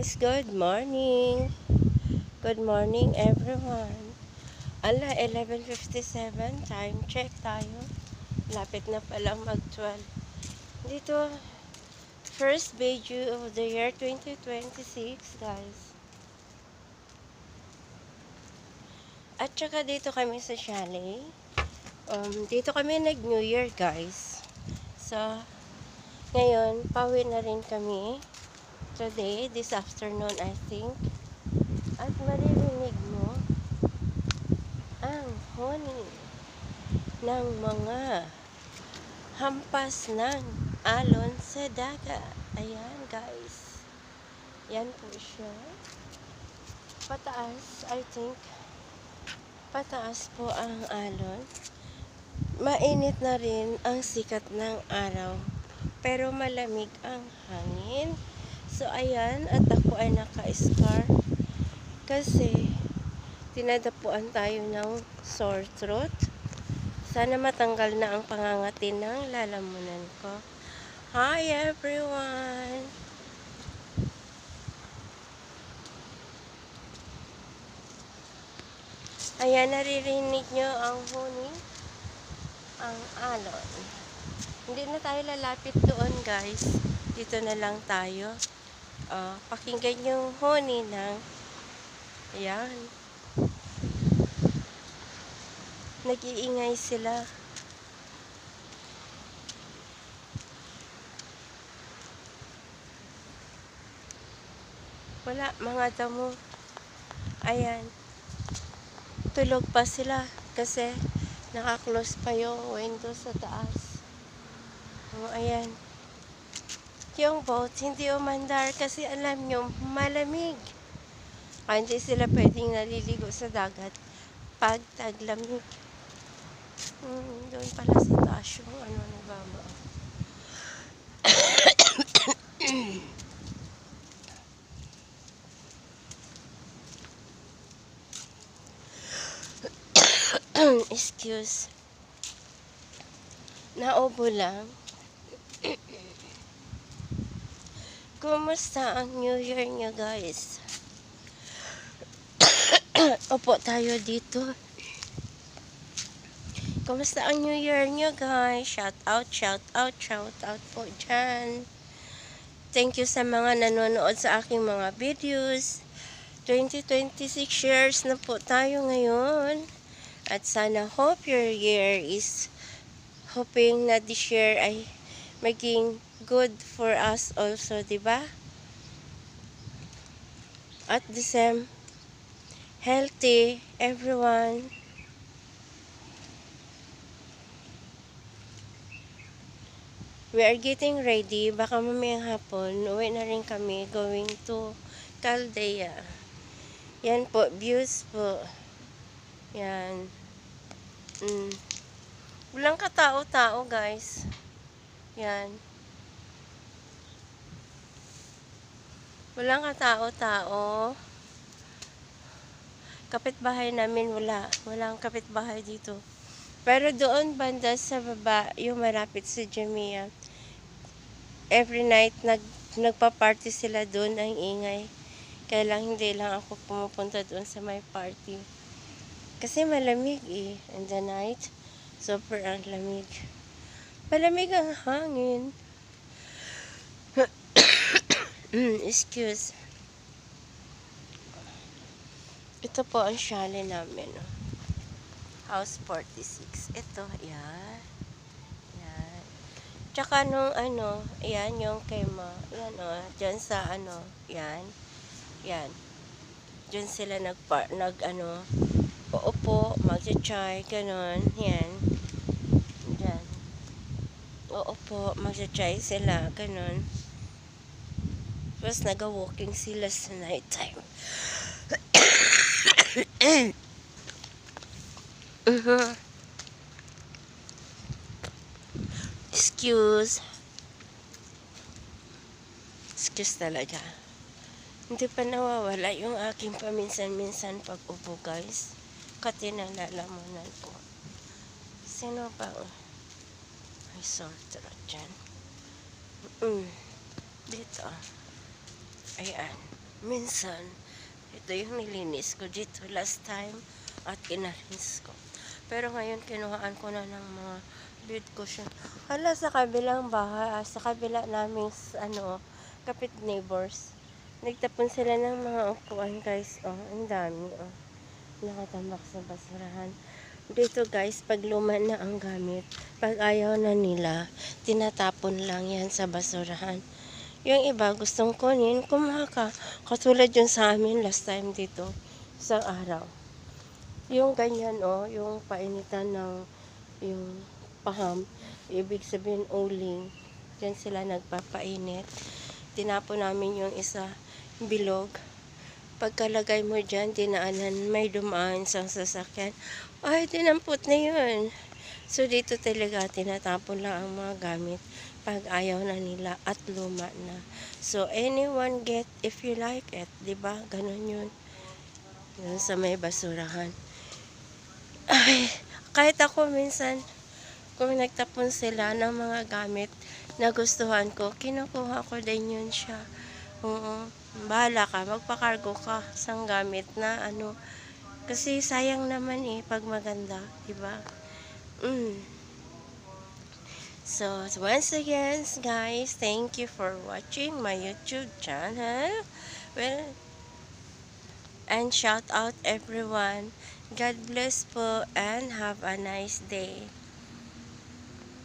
guys, good morning. Good morning everyone. 11:57, time check tayo. Lapit na palang mag-12. Dito, first video of the year 2026 guys. At saka dito kami sa chalet. Dito kami nag-New Year guys. So, ngayon, pauwi na rin kami. Today, this afternoon I think. At maririnig mo ang honey ng mga hampas ng alon sa dagat. Ayan guys. Yan po siya. Pataas, I think. Pataas po ang alon. Mainit na rin ang sikat ng araw. Pero malamig ang hangin. So ayan, at ako ay naka-scarf. Kasi tinadapuan tayo ng sore throat. Sana matanggal na ang pangangati ng lalamunan ko. Hi everyone! Ayan, naririnig nyo ang huni, ang alon. Hindi na tayo lalapit doon guys. Dito na lang tayo. Pakinggan yung huni ng ayan. Nag-iingay sila. Wala, mga damo. Ayan. Tulog pa sila kasi naka-close pa yung window sa taas. Ayan. Yung boat hindi umandar kasi alam nyo, malamig. Hindi sila pwedeng naliligo sa dagat pag taglamig. Doon pala sa taas yung nagbaba. Excuse. Naubo lang. Kumusta ang New Year nyo guys? Opo tayo dito. Kumusta ang New Year nyo guys? Shout out po dyan. Thank you sa mga nanonood sa aking mga videos. 2026 shares na po tayo ngayon. At sana hope your year is hoping na this year ay maging good for us also, diba? At the same, healthy everyone. We are getting ready. Baka mamayang hapon, uwi na rin kami going to Caldea. Yan po, views po. Yan. Walang katao-tao guys. Yan. Walang katao-tao. Kapitbahay namin wala. Walang kapitbahay dito. Pero doon banda sa baba, yung malapit sa Jamia. Every night nagpa-party sila doon, ang ingay. Kaya lang hindi lang ako pumupunta doon sa may party. Kasi malamig in the night. Super ang lamig. Malamig ang hangin. Excuse. Ito po ang chalet namin. House 46. Ito, yan. Yan. Tsaka nung yan yung kay Ma. Yan dyan sa yan. Yan. Dyan sila uupo, magcha-chai, ganon. Yan. Dyan. Uupo, magcha-chai sila, ganon. Tapos nag-walking sila sa night time. Excuse talaga. Hindi pa nawawala yung aking paminsan-minsan pag-upo guys. Katinalalamunan po. Sino ba? Ay, sore throat dyan. Dito. Ayan. minsan, ito yung nilinis ko dito last time at inalis ko. Pero ngayon, kinuhaan ko na ng mga bed cushion. Hala, sa kabilang bahay, sa kabila naming, kapit neighbors. Nagtapon sila ng mga upuan, guys. Oh, ang dami, oh. Nakatambak sa basurahan. Dito, guys, pag luma na ang gamit, pag ayaw na nila, tinatapon lang yan sa basurahan. Yung iba, gustong kunin, kumaka. Katulad yun sa amin last time dito, sa araw. Yung ganyan, oh, yung painitan ng, yung paham, ibig sabihin uling, dyan sila nagpapainit. Tinapon namin yung isa, bilog. Pagkalagay mo dyan, dinaanan, may dumaan sa sasakyan. Ay, dinampot na yun. So, dito talaga, tinatapon lang ang mga gamit pag ayaw na nila at luma na. So, anyone get if you like it. Diba? Ganun yun. Yun sa may basurahan. Ay, kahit ako minsan, kung nagtapon sila ng mga gamit na gustuhan ko, kinukuha ko din yun siya. Oo. Bahala ka, magpakargo ka sa gamit na kasi sayang naman pag maganda, diba? So, once again, guys, thank you for watching my YouTube channel. Well, and shout out everyone. God bless po and have a nice day.